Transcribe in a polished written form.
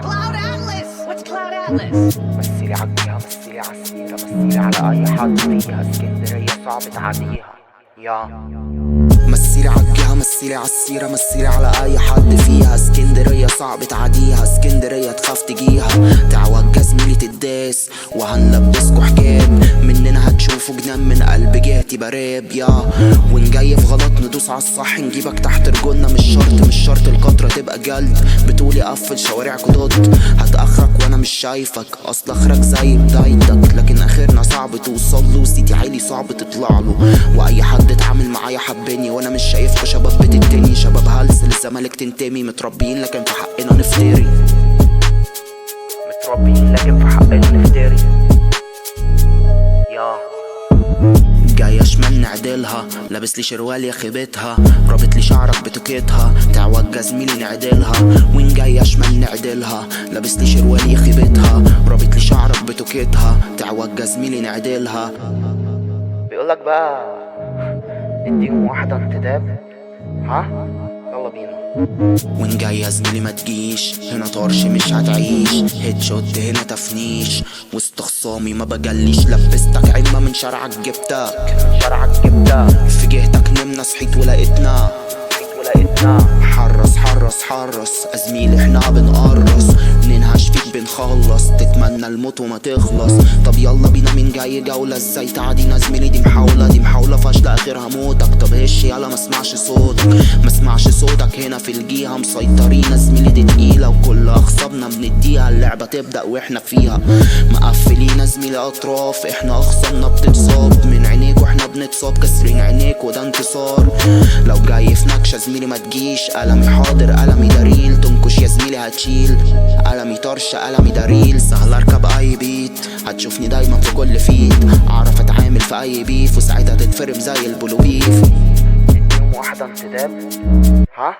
Cloud Atlas. What's Cloud Atlas? مثلي عالجهة، مثلي عالسيرة، مثلي على أي حد فيها. اسكندرية صعب تعديها يا مثلي عالجهة، مثلي عالسيرة، مثلي على أي حد فيها. اسكندرية صعب تعديها، اسكندرية تخاف تجيها. تعوج زميلي تداس وهنلبسكوا حجاب، مننا هتشوفوا جنان من قلب جهتي براب يا. وان جاي في غلط ندوس عالصح، نجيبك تحت رجولنا. مش شرط القطرة تبقى جلد. بتقولي قفل شوارعكوا ضد، هتأخرك وانا مش شايفك. اصل اخرك زي بدايتك، لكن اخرنا صعب توصله. سيدي عيلي صعب تطلعله، واي حد اتعامل معايا حبني. وانا مش شايفكوا شباب بتتني، شباب هلس للزمالك تنتمي. متربيين لكن في حقنا نفتري، متربيين لكن في حقنا نفتري يا. جاية شمال نعدلها، لابس لي شروال يا خيبتها. رابط لي شعرك بتوكيتها، تعوج زميلي نعدلها. وين جاية شمال نعدلها، لابس لي شروال يا خيبتها. رابط لي شعرك بتوكيتها، تعوج زميلي نعدلها. بيقولك بقى نديهم واحدة انتداب، ها؟ يلا بينا. وين جاي يا زميلي ما تجيش هنا، طرش مش هتعيش. هيد شوت هنا تفنيش، وسط خصامي ما بجليش. لبستك عمة من شرعك جبتك، من شرعك جبتك. في جهتك نمنا صحيت ولقيتنا. حرص حرص حرص أزميلي احنا بنقرص. ننهش فيك بنخلص، تتمنى الموت وما تخلص. طب يلا بينا مين جاي جولة ازاي تعدينا زميلي؟ دي محاولة فاشلة اخرها موتك. طب هش يلا مسمعش صوتك هنا في الجيهة. مسيطرين زميلي دي تقيلة، وكل اخصابنا بنديها. اللعبة تبدأ واحنا فيها مقفلين زميلي اطراف. احنا اخصامنا بتتصاب من عينيك واحنا بنتصاب. كسرين عينيك وده انتصار. لو جاي في نكشة زميلي ما تجيش. قلمي حاضر قلمي دليل، تنكش يا زميلي هتشيل. قلمي طرش قلمي دليل، سهل اركب اي بيت. هتشوفني دايما في كل فيت، اعرف اتعامل في اي بيف. وساعتها تتفرم زي البلوبيف. نديهم واحدة انتداب، ها؟